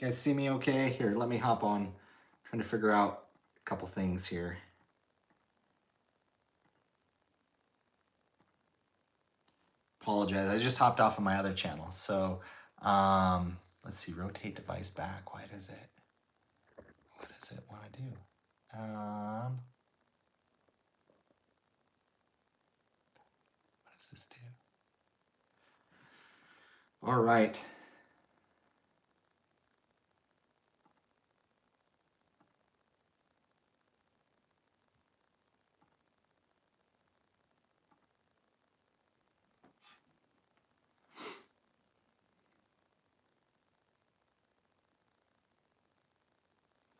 You guys see me okay? Here, let me hop on. I'm trying to figure out a couple things here. Apologize, I just hopped off of my other channel. So let's see, rotate device back. What does it want to do? What does this do? All right.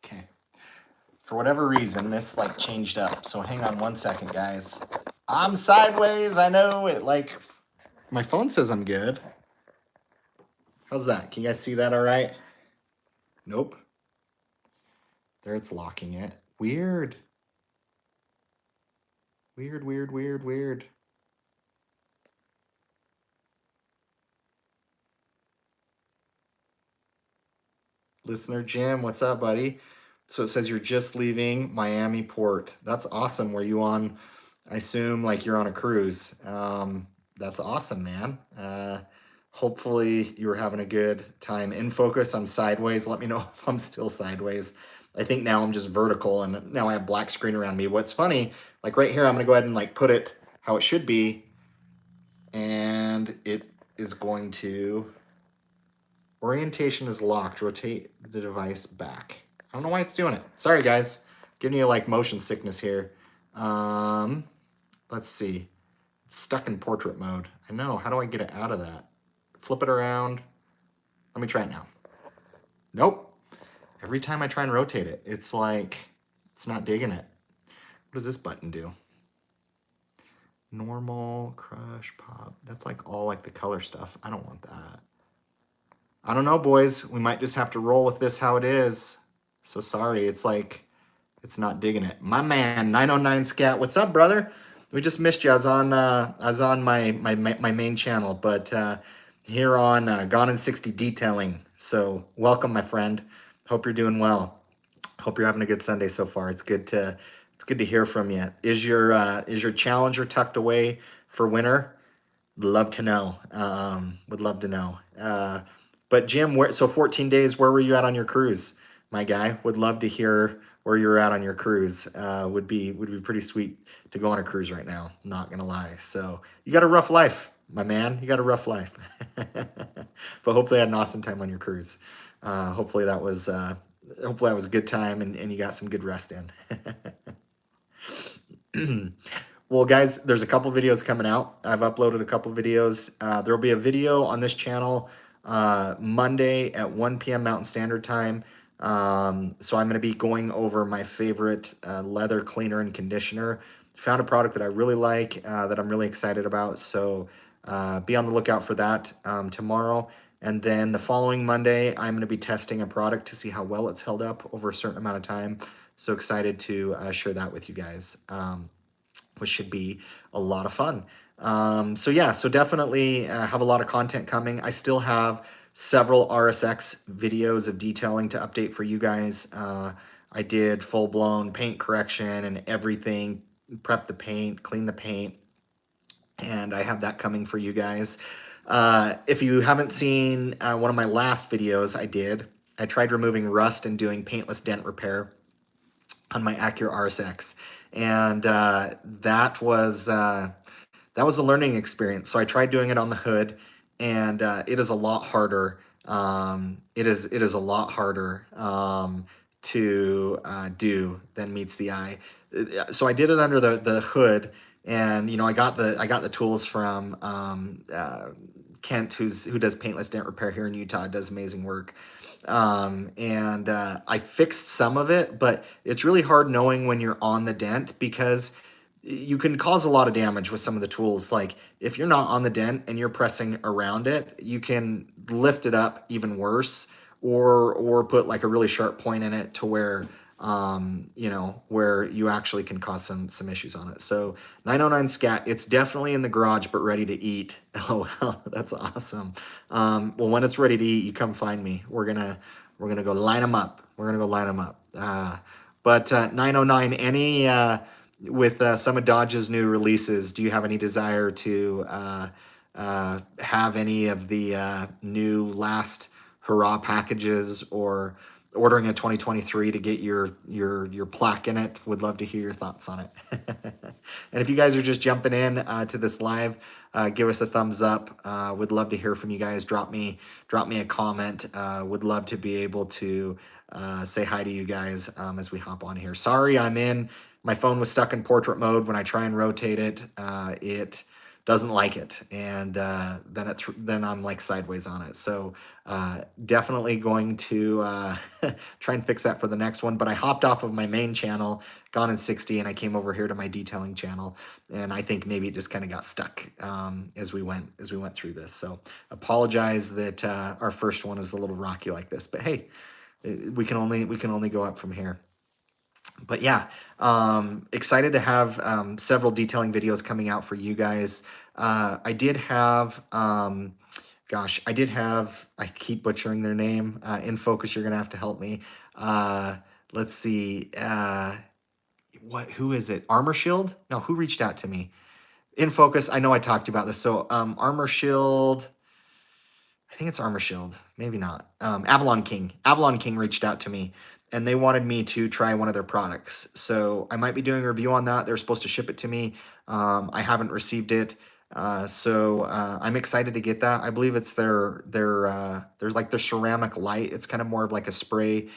Okay. For whatever reason, this like changed up. So hang on one second, guys. I'm sideways. I know it. Like my phone says I'm good. How's that? Can you guys see that all right? Nope. There, it's locking it. Weird. Weird, weird, weird, weird. Listener Jim, what's up, buddy? So it says you're just leaving Miami Port. That's awesome. Were you on, I assume, like you're on a cruise? That's awesome, man. Hopefully you were having a good time. In focus, I'm sideways. Let me know if I'm still sideways. I think now I'm just vertical and now I have black screen around me. What's funny, like right here, I'm gonna go ahead and like put it how it should be. And it is going to, orientation is locked. Rotate the device back. I don't know why it's doing it. Sorry, guys. Giving you like motion sickness here. Let's see. It's stuck in portrait mode. I know. How do I get it out of that? Flip it around. Let me try it now. Nope. Every time I try and rotate it, it's like, it's not digging it. What does this button do? Normal, crush, pop. That's like all like the color stuff. I don't want that. I don't know, boys. We might just have to roll with this how it is. So sorry. It's like, it's not digging it. My man, 909 Scat. What's up, brother? We just missed you. I was on my main channel, but here on Gone in 60 Detailing. So welcome, my friend. Hope you're doing well. Hope you're having a good Sunday so far. It's good to hear from you. Is your Challenger tucked away for winter? Love to know. Would love to know. But Jim, so 14 days, where were you at on your cruise, my guy? Would love to hear where you're at on your cruise. Would be pretty sweet to go on a cruise right now. Not gonna lie. So you got a rough life, my man. You got a rough life. But hopefully, you had an awesome time on your cruise. Hopefully that was a good time and you got some good rest in. Well, guys, there's a couple videos coming out. I've uploaded a couple videos. There'll be a video on this channel Monday at 1 p.m. Mountain Standard Time. So I'm going to be going over my favorite leather cleaner and conditioner. Found a product that I really like, that I'm really excited about. So be on the lookout for that tomorrow. And then the following Monday, I'm going to be testing a product to see how well it's held up over a certain amount of time. So excited to share that with you guys. Which should be a lot of fun. So yeah, so definitely have a lot of content coming. I still have several RSX videos of detailing to update for you guys. I did full-blown paint correction and everything, prep the paint, clean the paint, and I have that coming for you guys. If you haven't seen one of my last videos I tried removing rust and doing paintless dent repair on my Acura RSX, and that was a learning experience. So I tried doing it on the hood, and it is a lot harder. It is a lot harder to do than meets the eye. So I did it under the hood, and I got the tools from Kent, who does paintless dent repair here in Utah. Does amazing work. And I fixed some of it, but it's really hard knowing when you're on the dent because you can cause a lot of damage with some of the tools. Like if you're not on the dent and you're pressing around it, you can lift it up even worse, or put like a really sharp point in it to where where you actually can cause some issues on it. So 909 Scat, it's definitely in the garage, but ready to eat. LOL, that's awesome. Well, when it's ready to eat, you come find me. We're gonna We're gonna go line them up. We're gonna go line them up. But 909, any with some of Dodge's new releases, do you have any desire to have any of the new last hurrah packages, or ordering a 2023 to get your plaque in it? Would love to hear your thoughts on it. And if you guys are just jumping in to this live, give us a thumbs up. Would love to hear from you guys. Drop me a comment. Would love to be able to say hi to you guys as we hop on here. Sorry, my phone was stuck in portrait mode. When I try and rotate it, it doesn't like it, and then I'm like sideways on it. So definitely going to try and fix that for the next one. But I hopped off of my main channel, Gone in 60, and I came over here to my detailing channel, and I think maybe it just kind of got stuck as we went through this. So apologize that our first one is a little rocky like this, but hey, we can only go up from here. But yeah, excited to have several detailing videos coming out for you guys. I did have, I keep butchering their name. In Focus, you're going to have to help me. Let's see. Who is it? Armor Shield? No, who reached out to me? In Focus, I know I talked about this. So Armor Shield, I think it's Armor Shield, maybe not. Avalon King. Avalon King reached out to me, and they wanted me to try one of their products. So I might be doing a review on that. They're supposed to ship it to me. I haven't received it. So I'm excited to get that. I believe it's their like their ceramic light. It's kind of more of like a spray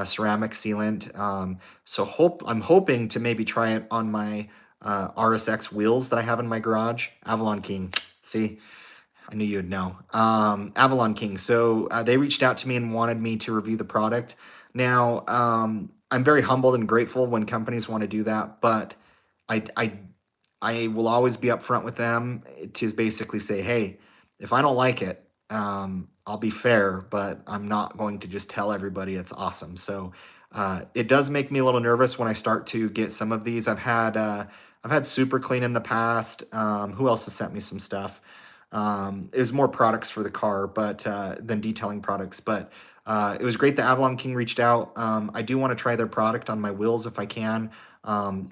ceramic sealant. I'm hoping to maybe try it on my RSX wheels that I have in my garage. Avalon King. See? I knew you'd know. Avalon King. So they reached out to me and wanted me to review the product. Now, I'm very humbled and grateful when companies want to do that, but I, I, I will always be upfront with them to basically say, hey, if I don't like it, I'll be fair, but I'm not going to just tell everybody it's awesome. So it does make me a little nervous when I start to get some of these. I've had Super Clean in the past. Who else has sent me some stuff? It was more products for the car, but than detailing products. But it was great that Avalon King reached out. I do want to try their product on my wheels if I can,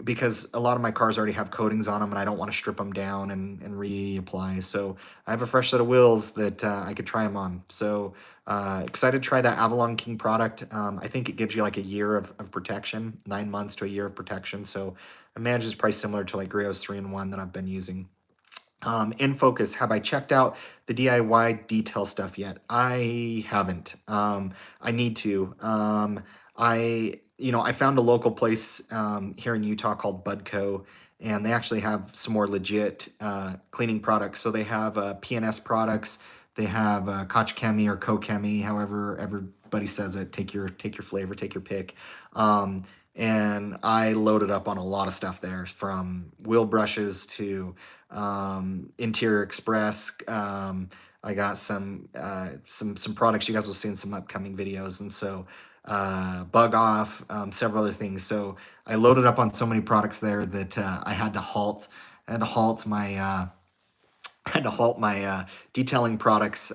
because a lot of my cars already have coatings on them, and I don't want to strip them down and reapply. So I have a fresh set of wheels that I could try them on. So excited to try that Avalon King product. I think it gives you like a year of protection, 9 months to a year of protection. So I imagine it's probably similar to like Grayos 3-in-1 that I've been using. In Focus, have I checked out the DIY detail stuff yet? I haven't. I need to. I found a local place here in Utah called Budco, and they actually have some more legit cleaning products. So they have PNS products. They have Koch Chemi or Co-Chemi, however everybody says it. Take your flavor, take your pick. And I loaded up on a lot of stuff there, from wheel brushes to Interior Express. I got some products you guys will see in some upcoming videos, and so Bug Off, several other things. So I loaded up on so many products there that I had to halt. My detailing products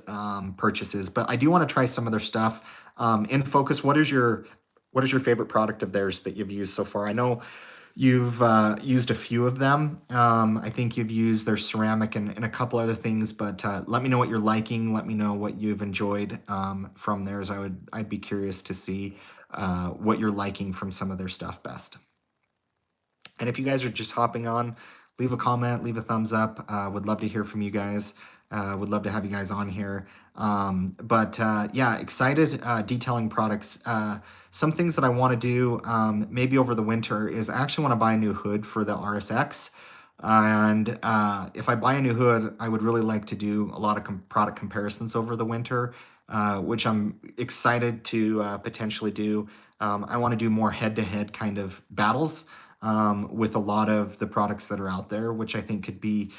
purchases, but I do want to try some of their stuff. In Focus, what is your favorite product of theirs that you've used so far? I know you've used a few of them. I think you've used their ceramic and a couple other things, but let me know what you're liking. Let me know what you've enjoyed from theirs. I'd be curious to see what you're liking from some of their stuff best. And if you guys are just hopping on, leave a comment, leave a thumbs up. Would love to hear from you guys. Would love to have you guys on here. Yeah, excited detailing products. Some things that I want to do maybe over the winter is I actually want to buy a new hood for the RSX. And if I buy a new hood, I would really like to do a lot of product comparisons over the winter, which I'm excited to potentially do. I want to do more head-to-head kind of battles with a lot of the products that are out there, which I think could be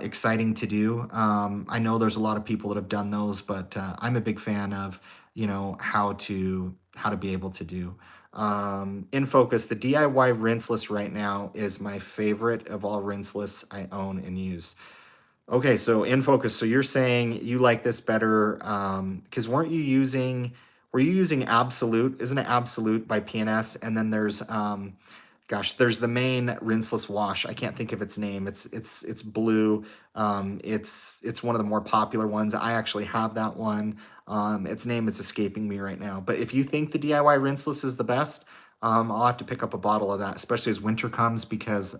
exciting to do. I know there's a lot of people that have done those, but I'm a big fan of how to be able to do. In Focus, the DIY rinseless right now is my favorite of all rinseless I own and use. Okay, so In Focus, so you're saying you like this better because weren't you using Were you using Absolute? Isn't it Absolute by PNS? And then there's gosh, there's the main rinseless wash. I can't think of its name. It's blue. It's one of the more popular ones. I actually have that one. Its name is escaping me right now. But if you think the DIY rinseless is the best, I'll have to pick up a bottle of that, especially as winter comes, because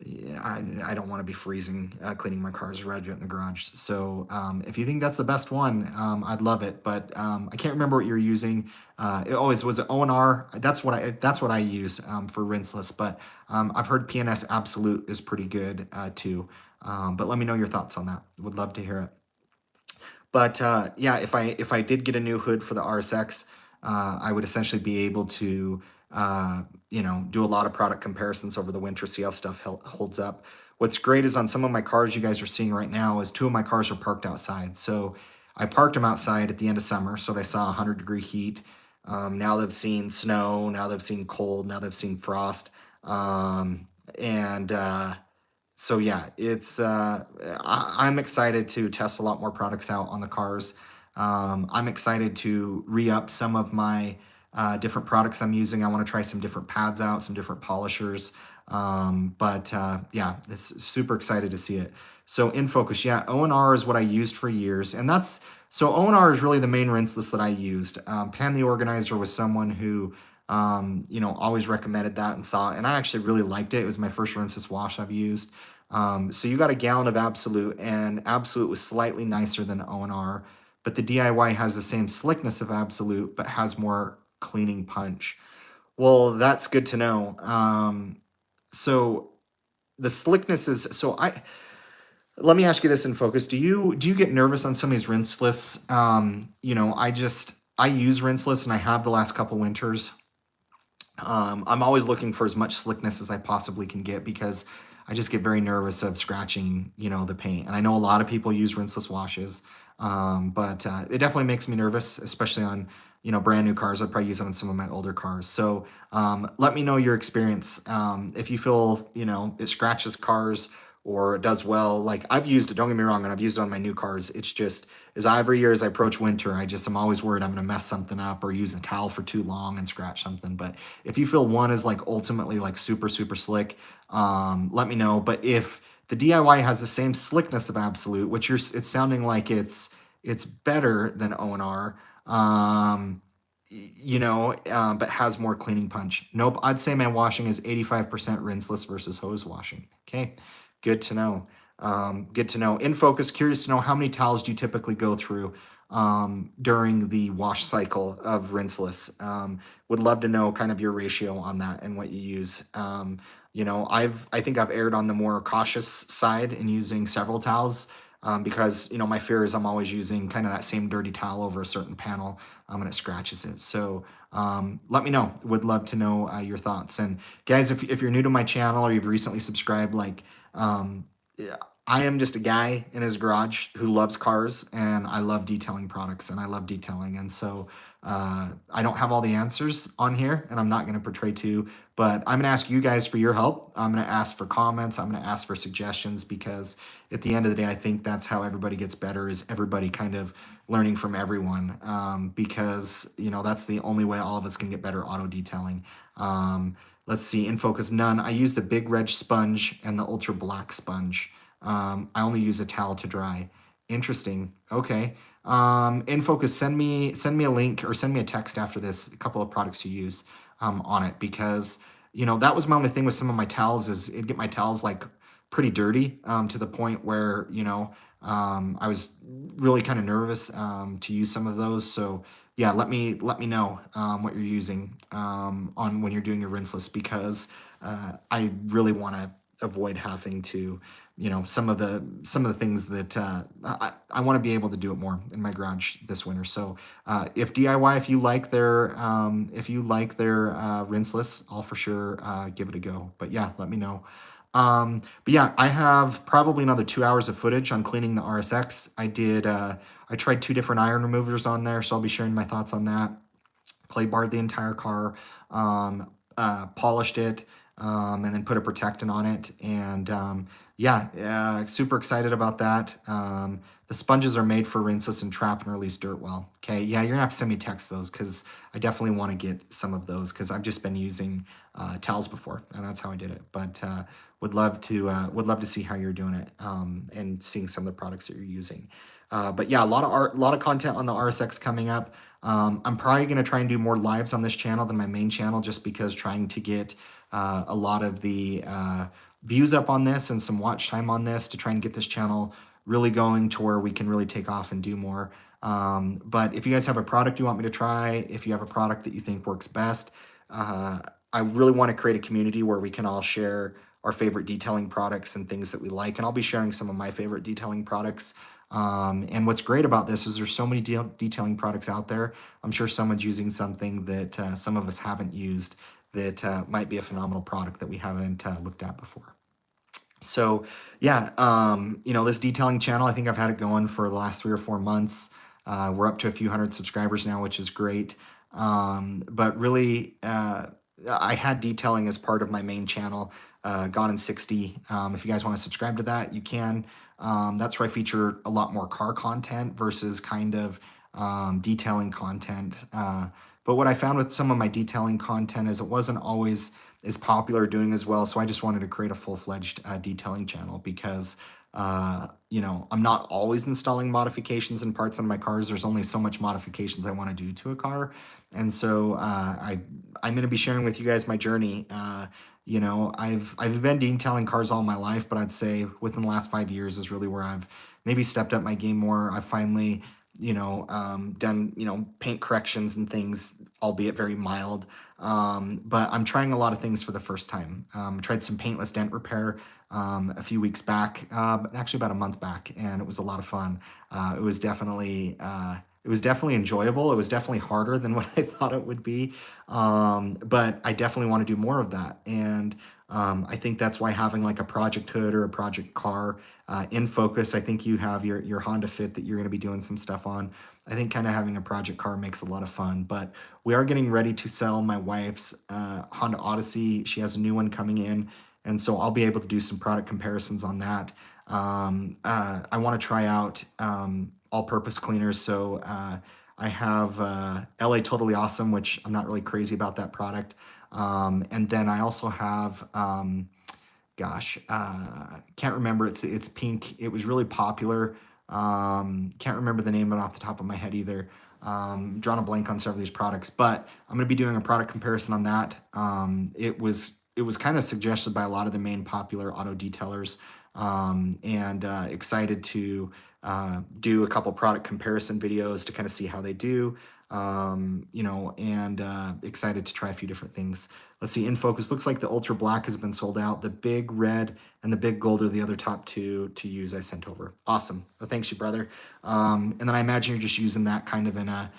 yeah, I don't want to be freezing cleaning my car's radiator in the garage. So if you think that's the best one, I'd love it. But I can't remember what you're using. It always was O&R. That's what I use for rinseless. But I've heard PNS Absolute is pretty good too. But let me know your thoughts on that. Would love to hear it. But yeah, if I did get a new hood for the RSX, I would essentially be able to do a lot of product comparisons over the winter, see how stuff holds up. What's great is on some of my cars you guys are seeing right now is two of my cars are parked outside. So I parked them outside at the end of summer, so they saw 100-degree heat. Now they've seen snow, now they've seen cold, now they've seen frost. And so yeah, I'm excited to test a lot more products out on the cars. I'm excited to re-up some of my different products I'm using. I want to try some different pads out, some different polishers. But yeah, super excited to see it. So in focus, yeah, O&R is what I used for years, and so O&R is really the main rinseless that I used. Pan the Organizer was someone who always recommended that and saw it, and I actually really liked it. It was my first rinseless wash I've used. So you got a gallon of Absolute, and Absolute was slightly nicer than O&R, but the DIY has the same slickness of Absolute, but has more cleaning punch. Well, that's good to know. So the slickness is so I. Let me ask you this in focus. Do you get nervous on some of these rinseless? I use rinseless, and I have the last couple winters. I'm always looking for as much slickness as I possibly can get because I just get very nervous of scratching, the paint. And I know a lot of people use rinseless washes, but it definitely makes me nervous, especially on, brand new cars. I'd probably use it on some of my older cars. So let me know your experience. If you feel, it scratches cars or it does well. Like I've used it, don't get me wrong, and I've used it on my new cars. It's just every year as I approach winter, I'm always worried I'm gonna mess something up or use a towel for too long and scratch something. But if you feel one is like ultimately like super, super slick, let me know. But if the DIY has the same slickness of Absolute, which it's sounding like it's better than O&R, but has more cleaning punch. Nope, I'd say my washing is 85% rinseless versus hose washing. Okay. Good to know. Good to know. In focus, curious to know how many towels do you typically go through during the wash cycle of rinseless? Would love to know kind of your ratio on that and what you use. I think I've erred on the more cautious side in using several towels because my fear is I'm always using kind of that same dirty towel over a certain panel and it scratches it. So let me know. Would love to know your thoughts. And guys, if you're new to my channel or you've recently subscribed, yeah, I am just a guy in his garage who loves cars, and I love detailing products, and I love detailing. And so I don't have all the answers on here, and I'm not going to portray to, but I'm going to ask you guys for your help. I'm going to ask for comments. I'm going to ask for suggestions because at the end of the day, I think that's how everybody gets better, is everybody kind of learning from everyone because, that's the only way all of us can get better auto detailing. Let's see, in focus, none. I use the Big Reg sponge and the Ultra Black sponge. I only use a towel to dry. Interesting. Okay. In focus, send me a link or send me a text after this, a couple of products you use on it, because that was my only thing with some of my towels is it'd get my towels like pretty dirty to the point where I was really kind of nervous to use some of those. So yeah, let me know what you're using on when you're doing your rinseless, because I really want to avoid having to, some of the things that I want to be able to do it more in my garage this winter. So if DIY, if you like their rinseless, I'll for sure give it a go. But yeah, let me know. But yeah, I have probably another 2 hours of footage on cleaning the RSX. I tried 2 different iron removers on there, so I'll be sharing my thoughts on that. Clay barred the entire car, polished it, and then put a protectant on it. And yeah, super excited about that. The sponges are made for rinseless and trap and release dirt well. Okay, yeah, you're gonna have to send me text those because I definitely want to get some of those because I've just been using towels before and that's how I did it. But would love to see how you're doing it and seeing some of the products that you're using. But yeah, a lot of content on the RSX coming up. I'm probably going to try and do more lives on this channel than my main channel, just because trying to get a lot of the views up on this and some watch time on this to try and get this channel really going to where we can really take off and do more. But if you guys have a product you want me to try, if you have a product that you think works best, uh, I really want to create a community where we can all share our favorite detailing products and things that we like. And I'll be sharing some of my favorite detailing products. And what's great about this is there's so many detailing products out there. I'm sure someone's using something that some of us haven't used that might be a phenomenal product that we haven't looked at before. So yeah, this detailing channel, I think I've had it going for the last 3 or 4 months. We're up to a few hundred subscribers now, which is great. But really, I had detailing as part of my main channel, Gone in 60. If you guys want to subscribe to that, you can. That's where I feature a lot more car content versus kind of detailing content. But what I found with some of my detailing content is it wasn't always as popular, doing as well. So I just wanted to create a full-fledged detailing channel because I'm not always installing modifications and parts on my cars. There's only so much modifications I want to do to a car. And so I'm going to be sharing with you guys my journey. I've been detailing cars all my life, but I'd say within the last 5 years is really where I've maybe stepped up my game more. I've finally done, paint corrections and things, albeit very mild. But I'm trying a lot of things for the first time. Tried some paintless dent repair a few weeks back, actually about a month back, and it was a lot of fun. It was definitely enjoyable. It was definitely harder than what I thought it would be, but I definitely want to do more of that. And I think that's why having like a project hood or a project car in focus. I think you have your Honda Fit that you're going to be doing some stuff on. I think kind of having a project car makes a lot of fun. But we are getting ready to sell my wife's Honda Odyssey. She has a new one coming in, and so I'll be able to do some product comparisons on that. I want to try out all-purpose cleaners, so I have LA Totally Awesome, which I'm not really crazy about that product. And then I also have, can't remember. It's pink. It was really popular. Can't remember the name of it off the top of my head either. Drawn a blank on several of these products, but I'm going to be doing a product comparison on that. It was kind of suggested by a lot of the main popular auto detailers, and excited to do a couple product comparison videos to kind of see how they do. And excited to try a few different things. Let's see, in focus, looks like the ultra black has been sold out. The big red and the big gold are the other top two to use I sent over. Awesome. Well, thanks you, brother. And then I imagine you're just using that kind of in a,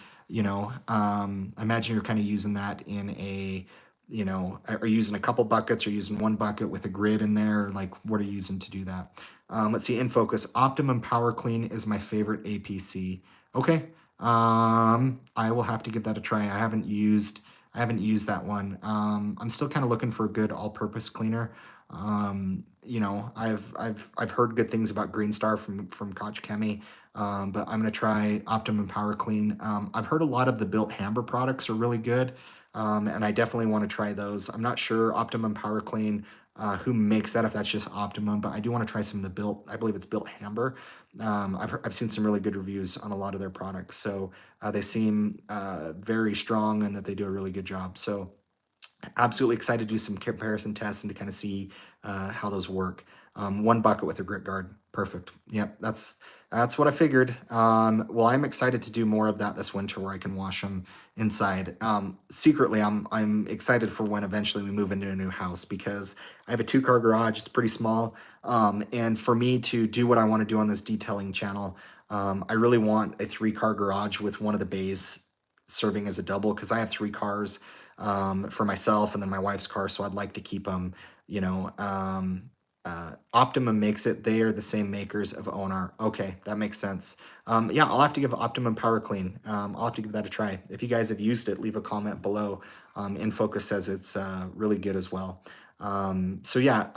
I imagine you're kind of using that in a, are you using a couple buckets or using one bucket with a grid in there? Like, what are you using to do that? Let's see, in focus, Optimum Power Clean is my favorite APC. Okay. I will have to give that a try. I haven't used that one. I'm still kind of looking for a good all-purpose cleaner. I've heard good things about Green Star from Koch Chemie, but I'm gonna try Optimum Power Clean. I've heard a lot of the Built Hamber products are really good, and I definitely want to try those. I'm not sure Optimum Power Clean, who makes that, if that's just Optimum, but I do want to try some of the Built. I believe it's Built Hamber. I've seen some really good reviews on a lot of their products, so they seem very strong and that they do a really good job. So absolutely excited to do some comparison tests and to kind of see how those work. One bucket with a grit guard, perfect. Yep, that's what I figured. Well, I'm excited to do more of that this winter, where I can wash them inside. Secretly, I'm excited for when eventually we move into a new house, because I have a 2-car garage. It's pretty small, and for me to do what I want to do on this detailing channel, I really want a 3-car garage with one of the bays serving as a double, because I have 3 cars for myself and then my wife's car. So I'd like to keep them, you know, Optimum makes it. They are the same makers of Onar. Okay, that makes sense. Yeah, I'll have to give Optimum Power Clean. I'll have to give that a try. If you guys have used it, leave a comment below. InFocus says it's really good as well. So yeah,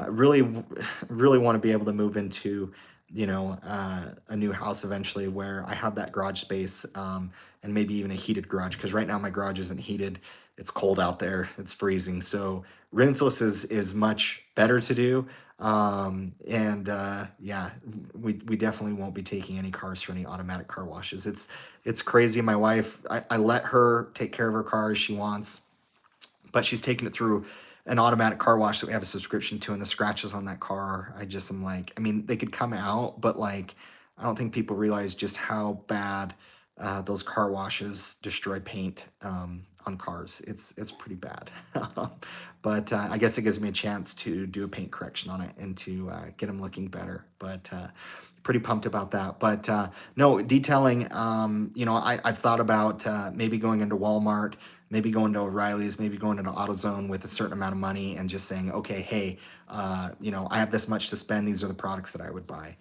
really, really want to be able to move into, a new house eventually where I have that garage space, and maybe even a heated garage. Because right now my garage isn't heated. It's cold out there. It's freezing. So rinseless is much better to do. And yeah, we definitely won't be taking any cars for any automatic car washes. It's crazy. My wife, I let her take care of her car as she wants, but she's taking it through an automatic car wash that we have a subscription to, and the scratches on that car, I just am like, I mean, they could come out, but like, I don't think people realize just how bad those car washes destroy paint on cars. It's pretty bad. But I guess it gives me a chance to do a paint correction on it and to get them looking better. But pretty pumped about that. But no, detailing, I've thought about maybe going into Walmart, maybe going to O'Reilly's, maybe going into AutoZone with a certain amount of money and just saying, okay, hey, I have this much to spend. These are the products that I would buy.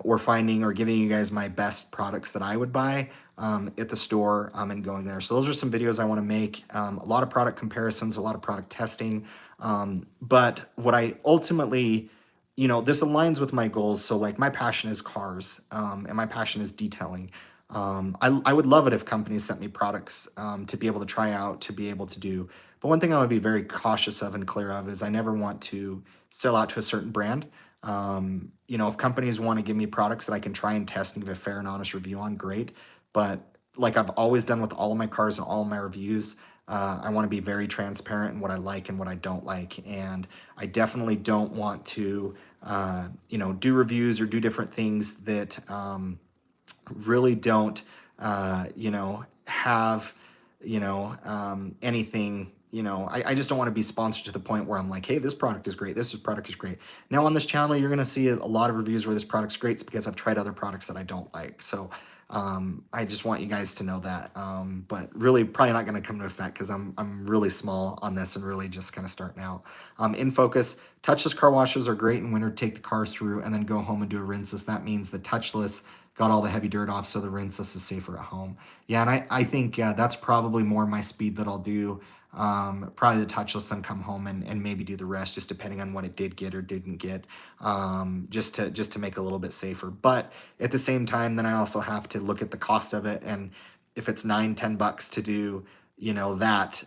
Or finding or giving you guys my best products that I would buy at the store and going there. So those are some videos I want to make. A lot of product comparisons, a lot of product testing. But what I ultimately, this aligns with my goals. So like my passion is cars, and my passion is detailing. I would love it if companies sent me products to be able to try out, to be able to do. But one thing I would be very cautious of and clear of is I never want to sell out to a certain brand. If companies want to give me products that I can try and test and give a fair and honest review on, great. But like I've always done with all of my cars and all of my reviews, I want to be very transparent in what I like and what I don't like. And I definitely don't want to, do reviews or do different things that really don't, have, anything. I just don't want to be sponsored to the point where I'm like, hey, this product is great. This product is great. Now on this channel, you're going to see a lot of reviews where this product's great. It's because I've tried other products that I don't like. So I just want you guys to know that. But really probably not going to come to effect because I'm really small on this and really just kind of starting out. In focus, touchless car washes are great in winter. Take the car through and then go home and do a rinseless. That means the touchless got all the heavy dirt off, so the rinseless is safer at home. Yeah, and I think that's probably more my speed that I'll do. Probably the touchless, then come home and maybe do the rest, just depending on what it did get or didn't get, just to make it a little bit safer. But at the same time, then I also have to look at the cost of it, and if it's $9-10 to do that,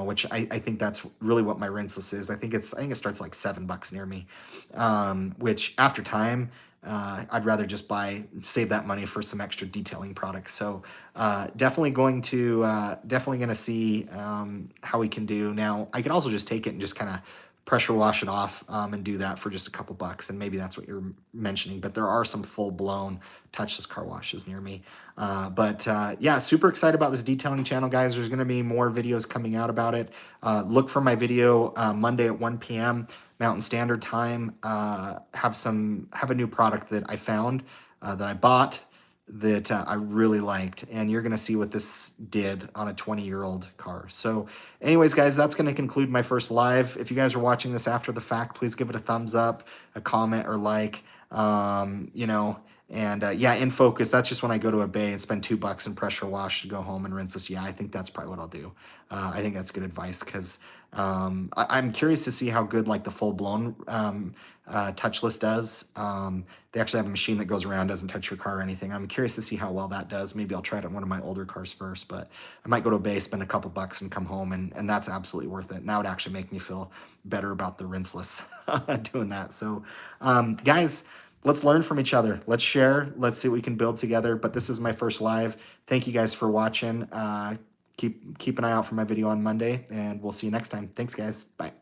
which I think that's really what my rinseless is. I think it starts like $7 near me, which after time, I'd rather just save that money for some extra detailing products. So definitely going to see how we can do. Now I can also just take it and just kind of pressure wash it off and do that for just a couple bucks. And maybe that's what you're mentioning, but there are some full blown touchless car washes near me. But yeah, super excited about this detailing channel, guys. There's going to be more videos coming out about it. Look for my video Monday at 1 p.m. Mountain Standard Time. Have a new product that I found that I bought that I really liked, and you're going to see what this did on a 20-year-old car. So anyways, guys, that's going to conclude my first live. If you guys are watching this after the fact, please give it a thumbs up, a comment, or like, and yeah, in focus, that's just when I go to a bay and spend $2 and pressure wash to go home and rinse this. Yeah, I think that's probably what I'll do. I think that's good advice because I'm curious to see how good like the full blown touchless does. They actually have a machine that goes around, doesn't touch your car or anything. I'm curious to see how well that does. Maybe I'll try it on one of my older cars first, but I might go to a bay, spend a couple bucks and come home, and that's absolutely worth it. And that would actually make me feel better about the rinseless doing that. So guys, let's learn from each other. Let's share. Let's see what we can build together. But this is my first live. Thank you guys for watching. Keep an eye out for my video on Monday, and we'll see you next time. Thanks, guys. Bye.